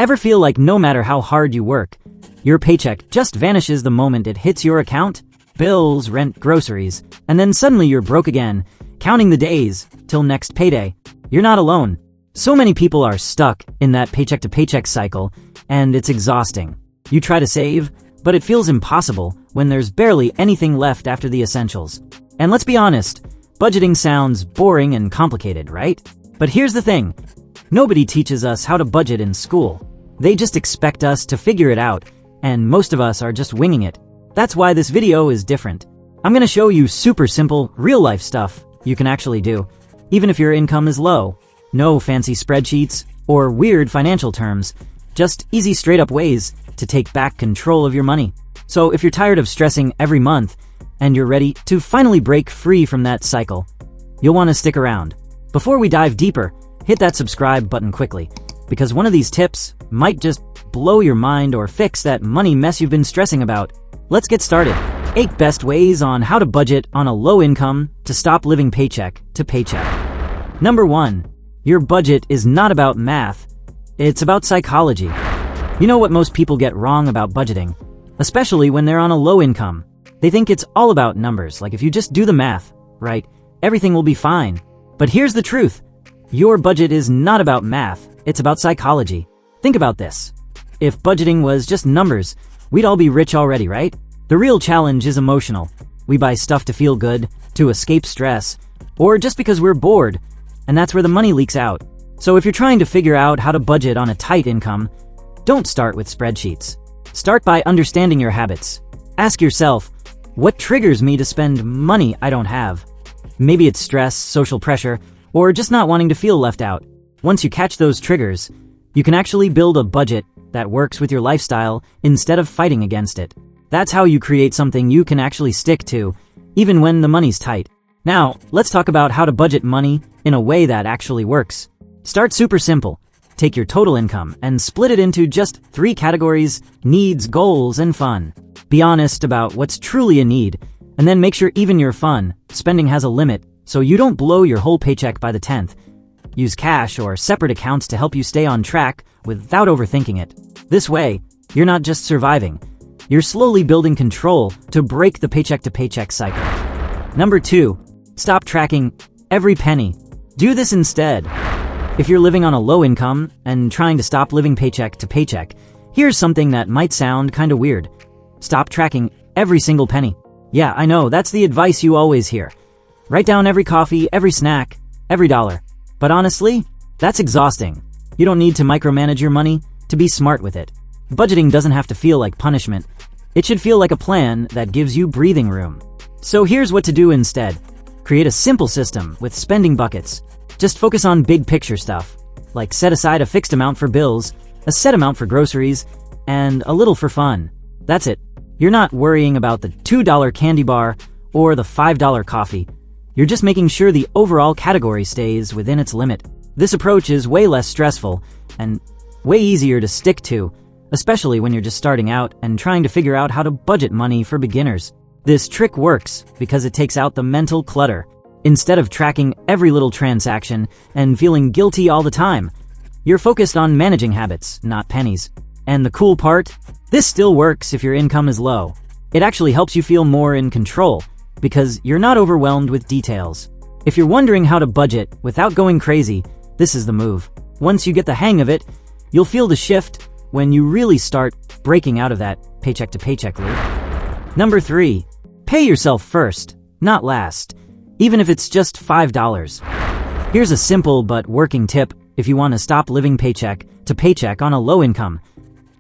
Ever feel like no matter how hard you work, your paycheck just vanishes the moment it hits your account? Bills, rent, groceries, and then suddenly you're broke again, counting the days till next payday. You're not alone. So many people are stuck in that paycheck-to-paycheck cycle, and it's exhausting. You try to save, but it feels impossible when there's barely anything left after the essentials. And let's be honest, budgeting sounds boring and complicated, right? But here's the thing. Nobody teaches us how to budget in school. They just expect us to figure it out, and most of us are just winging it. That's why this video is different. I'm gonna show you super simple, real-life stuff you can actually do, even if your income is low. No fancy spreadsheets or weird financial terms, just easy straight-up ways to take back control of your money. So if you're tired of stressing every month and you're ready to finally break free from that cycle, you'll want to stick around. Before we dive deeper, hit that subscribe button quickly, because one of these tips might just blow your mind or fix that money mess you've been stressing about. Let's get started. 8 best ways on how to budget on a low income to stop living paycheck to paycheck. Number 1. Your budget is not about math, it's about psychology. You know what most people get wrong about budgeting, especially when they're on a low income? They think it's all about numbers, like if you just do the math, right, everything will be fine. But here's the truth. Your budget is not about math, it's about psychology. Think about this. If budgeting was just numbers, we'd all be rich already, right? The real challenge is emotional. We buy stuff to feel good, to escape stress, or just because we're bored, and that's where the money leaks out. So if you're trying to figure out how to budget on a tight income, don't start with spreadsheets. Start by understanding your habits. Ask yourself, what triggers me to spend money I don't have? Maybe it's stress, social pressure, or just not wanting to feel left out. Once you catch those triggers, you can actually build a budget that works with your lifestyle instead of fighting against it. That's how you create something you can actually stick to, even when the money's tight. Now, let's talk about how to budget money in a way that actually works. Start super simple. Take your total income and split it into just 3 categories: needs, goals, and fun. Be honest about what's truly a need, and then make sure even your fun spending has a limit so you don't blow your whole paycheck by the 10th. Use cash or separate accounts to help you stay on track without overthinking it. This way, you're not just surviving, you're slowly building control to break the paycheck-to-paycheck cycle. Number 2. Stop tracking every penny. Do this instead. If you're living on a low income and trying to stop living paycheck to paycheck, here's something that might sound kinda weird. Stop tracking every single penny. Yeah, I know, that's the advice you always hear. Write down every coffee, every snack, every dollar. But honestly, that's exhausting. You don't need to micromanage your money to be smart with it. Budgeting doesn't have to feel like punishment. It should feel like a plan that gives you breathing room. So here's what to do instead. Create a simple system with spending buckets. Just focus on big picture stuff, like set aside a fixed amount for bills, a set amount for groceries, and a little for fun. That's it. You're not worrying about the $2 candy bar or the $5 coffee. You're just making sure the overall category stays within its limit. This approach is way less stressful and way easier to stick to, especially when you're just starting out and trying to figure out how to budget money for beginners. This trick works because it takes out the mental clutter. Instead of tracking every little transaction and feeling guilty all the time, you're focused on managing habits, not pennies. And the cool part? This still works if your income is low. It actually helps you feel more in control because you're not overwhelmed with details. If you're wondering how to budget without going crazy, this is the move. Once you get the hang of it, you'll feel the shift when you really start breaking out of that paycheck-to-paycheck loop. Number 3. Pay yourself first, not last, even if it's just $5. Here's a simple but working tip if you want to stop living paycheck to paycheck on a low income.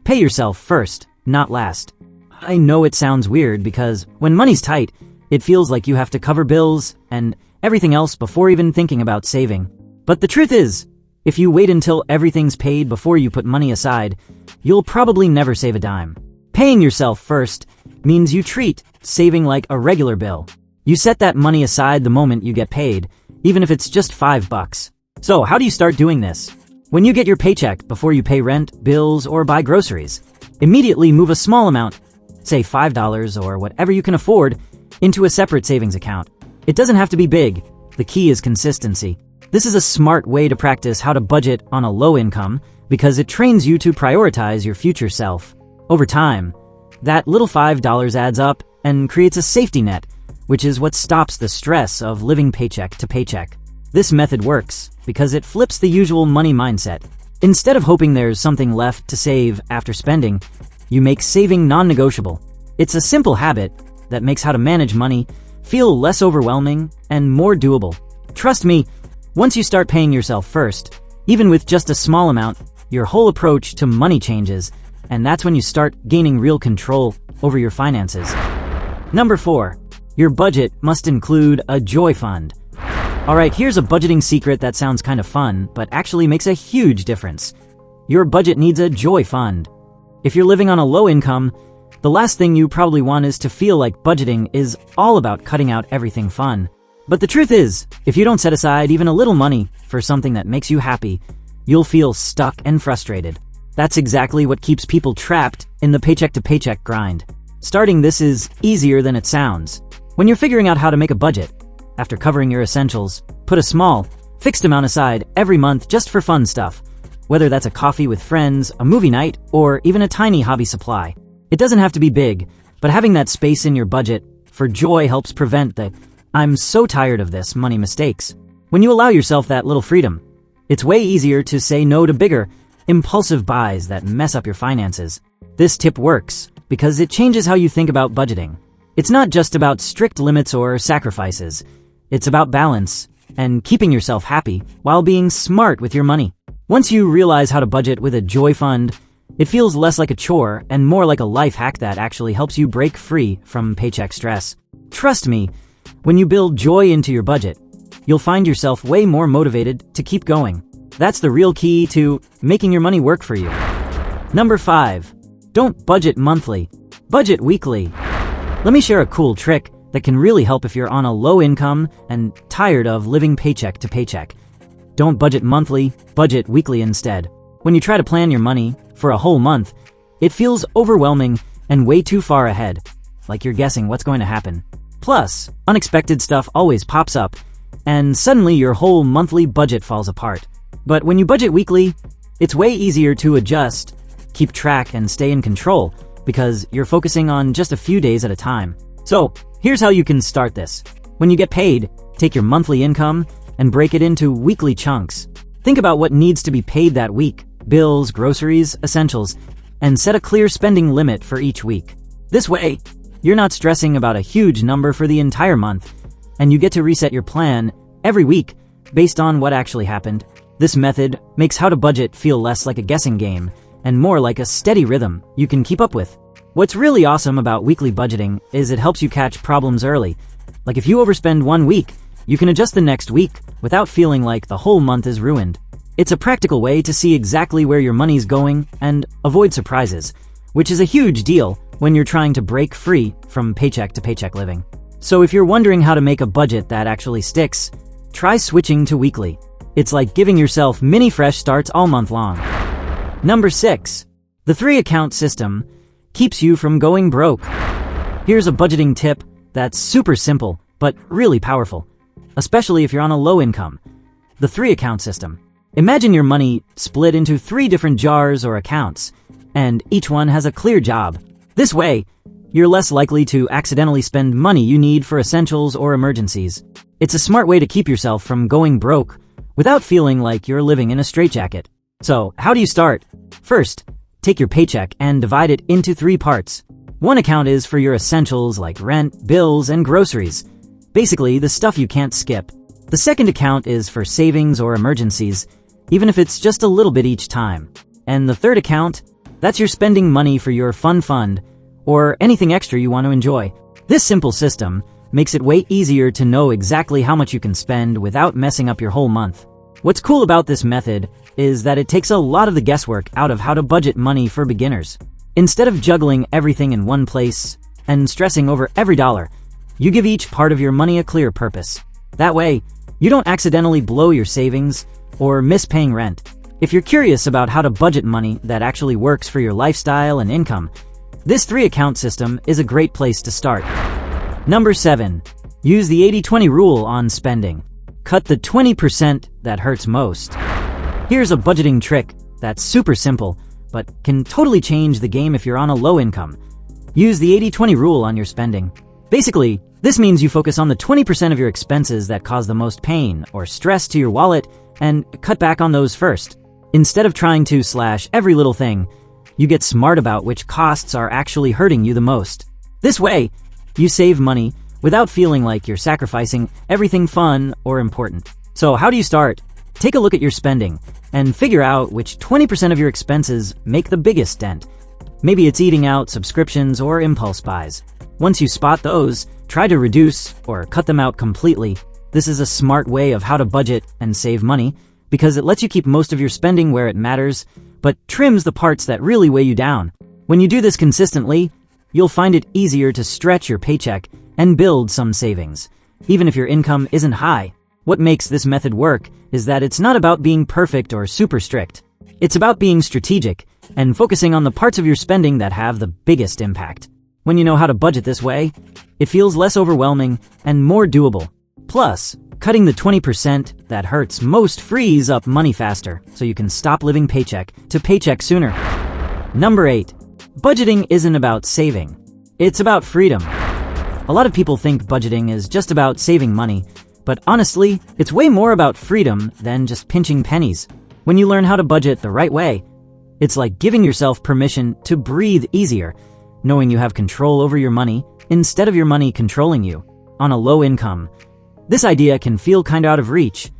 Pay yourself first, not last. I know it sounds weird because when money's tight, it feels like you have to cover bills and everything else before even thinking about saving. But the truth is, if you wait until everything's paid before you put money aside, you'll probably never save a dime. Paying yourself first means you treat saving like a regular bill. You set that money aside the moment you get paid, even if it's just $5. So how do you start doing this? When you get your paycheck before you pay rent, bills, or buy groceries, immediately move a small amount, say $5 or whatever you can afford, into a separate savings account. It doesn't have to be big. The key is consistency. This is a smart way to practice how to budget on a low income because it trains you to prioritize your future self. Over time, that little $5 adds up and creates a safety net, which is what stops the stress of living paycheck to paycheck. This method works because it flips the usual money mindset. Instead of hoping there's something left to save after spending, you make saving non-negotiable. It's a simple habit that makes how to manage money feel less overwhelming and more doable. Trust me, once you start paying yourself first, even with just a small amount, your whole approach to money changes, and that's when you start gaining real control over your finances. Number 4, your budget must include a joy fund. Alright, here's a budgeting secret that sounds kind of fun, but actually makes a huge difference. Your budget needs a joy fund. If you're living on a low income, the last thing you probably want is to feel like budgeting is all about cutting out everything fun. But the truth is, if you don't set aside even a little money for something that makes you happy, you'll feel stuck and frustrated. That's exactly what keeps people trapped in the paycheck-to-paycheck grind. Starting this is easier than it sounds. When you're figuring out how to make a budget, after covering your essentials, put a small, fixed amount aside every month just for fun stuff, whether that's a coffee with friends, a movie night, or even a tiny hobby supply. It doesn't have to be big, but having that space in your budget for joy helps prevent the "I'm so tired of this" money mistakes. When you allow yourself that little freedom, it's way easier to say no to bigger, impulsive buys that mess up your finances. This tip works because it changes how you think about budgeting. It's not just about strict limits or sacrifices. It's about balance and keeping yourself happy while being smart with your money. Once you realize how to budget with a joy fund, it feels less like a chore and more like a life hack that actually helps you break free from paycheck stress. Trust me, when you build joy into your budget, you'll find yourself way more motivated to keep going. That's the real key to making your money work for you. Number 5, don't budget monthly, budget weekly. Let me share a cool trick that can really help if you're on a low income and tired of living paycheck to paycheck. Don't budget monthly, budget weekly instead. When you try to plan your money for a whole month, it feels overwhelming and way too far ahead, like you're guessing what's going to happen. Plus, unexpected stuff always pops up, and suddenly your whole monthly budget falls apart. But when you budget weekly, it's way easier to adjust, keep track, and stay in control because you're focusing on just a few days at a time. So, here's how you can start this. When you get paid, take your monthly income and break it into weekly chunks. Think about what needs to be paid that week: bills, groceries, essentials, and set a clear spending limit for each week. This way, you're not stressing about a huge number for the entire month, and you get to reset your plan every week based on what actually happened. This method makes how to budget feel less like a guessing game and more like a steady rhythm you can keep up with. What's really awesome about weekly budgeting is it helps you catch problems early. Like if you overspend one week, you can adjust the next week without feeling like the whole month is ruined. It's a practical way to see exactly where your money's going and avoid surprises, which is a huge deal when you're trying to break free from paycheck to paycheck living. So if you're wondering how to make a budget that actually sticks, try switching to weekly. It's like giving yourself mini fresh starts all month long. Number 6, the 3-account system keeps you from going broke. Here's a budgeting tip that's super simple, but really powerful, especially if you're on a low income. The 3-account system. Imagine your money split into 3 different jars or accounts, and each one has a clear job. This way, you're less likely to accidentally spend money you need for essentials or emergencies. It's a smart way to keep yourself from going broke without feeling like you're living in a straitjacket. So, how do you start? First, take your paycheck and divide it into 3 parts. One account is for your essentials like rent, bills, and groceries. Basically, the stuff you can't skip. The second account is for savings or emergencies, even if it's just a little bit each time. And the third account, that's your spending money for your fun fund or anything extra you want to enjoy. This simple system makes it way easier to know exactly how much you can spend without messing up your whole month. What's cool about this method is that it takes a lot of the guesswork out of how to budget money for beginners. Instead of juggling everything in one place and stressing over every dollar, you give each part of your money a clear purpose. That way, you don't accidentally blow your savings or miss paying rent. If you're curious about how to budget money that actually works for your lifestyle and income, this 3-account system is a great place to start. Number 7, use the 80-20 rule on spending. Cut the 20% that hurts most. Here's a budgeting trick that's super simple, but can totally change the game if you're on a low income. Use the 80-20 rule on your spending. Basically, this means you focus on the 20% of your expenses that cause the most pain or stress to your wallet and cut back on those first. Instead of trying to slash every little thing, you get smart about which costs are actually hurting you the most. This way, you save money without feeling like you're sacrificing everything fun or important. So how do you start? Take a look at your spending and figure out which 20% of your expenses make the biggest dent. Maybe it's eating out, subscriptions, or impulse buys. Once you spot those, try to reduce or cut them out completely. This is a smart way of how to budget and save money because it lets you keep most of your spending where it matters, but trims the parts that really weigh you down. When you do this consistently, you'll find it easier to stretch your paycheck and build some savings, even if your income isn't high. What makes this method work is that it's not about being perfect or super strict. It's about being strategic and focusing on the parts of your spending that have the biggest impact. When you know how to budget this way, it feels less overwhelming and more doable. Plus, cutting the 20% that hurts most frees up money faster, so you can stop living paycheck to paycheck sooner. Number 8. Budgeting isn't about saving. It's about freedom. A lot of people think budgeting is just about saving money, but honestly, it's way more about freedom than just pinching pennies. When you learn how to budget the right way, it's like giving yourself permission to breathe easier, knowing you have control over your money instead of your money controlling you. On a low income, this idea can feel kind of out of reach,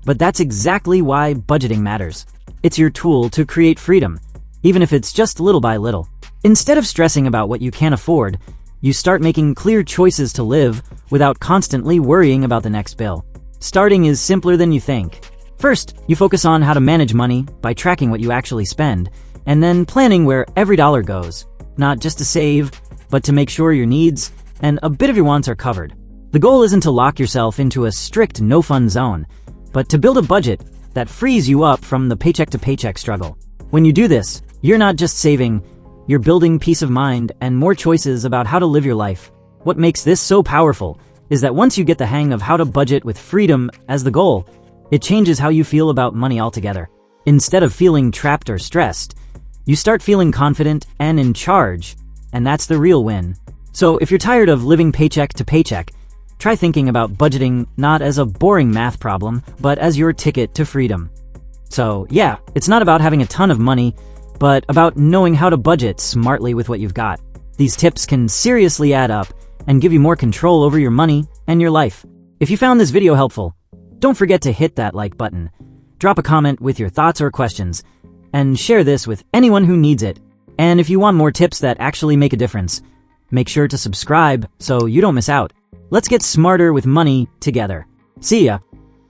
but that's exactly why budgeting matters. It's your tool to create freedom, even if it's just little by little. Instead of stressing about what you can't afford, you start making clear choices to live without constantly worrying about the next bill. Starting is simpler than you think. First, you focus on how to manage money by tracking what you actually spend, and then planning where every dollar goes, not just to save, but to make sure your needs and a bit of your wants are covered. The goal isn't to lock yourself into a strict no-fun zone, but to build a budget that frees you up from the paycheck-to-paycheck struggle. When you do this, you're not just saving, you're building peace of mind and more choices about how to live your life. What makes this so powerful is that once you get the hang of how to budget with freedom as the goal, it changes how you feel about money altogether. Instead of feeling trapped or stressed, you start feeling confident and in charge, and that's the real win. So if you're tired of living paycheck to paycheck, try thinking about budgeting not as a boring math problem, but as your ticket to freedom. So yeah, it's not about having a ton of money, but about knowing how to budget smartly with what you've got. These tips can seriously add up and give you more control over your money and your life. If you found this video helpful, don't forget to hit that like button, drop a comment with your thoughts or questions, and share this with anyone who needs it. And if you want more tips that actually make a difference, make sure to subscribe so you don't miss out. Let's get smarter with money together. See ya!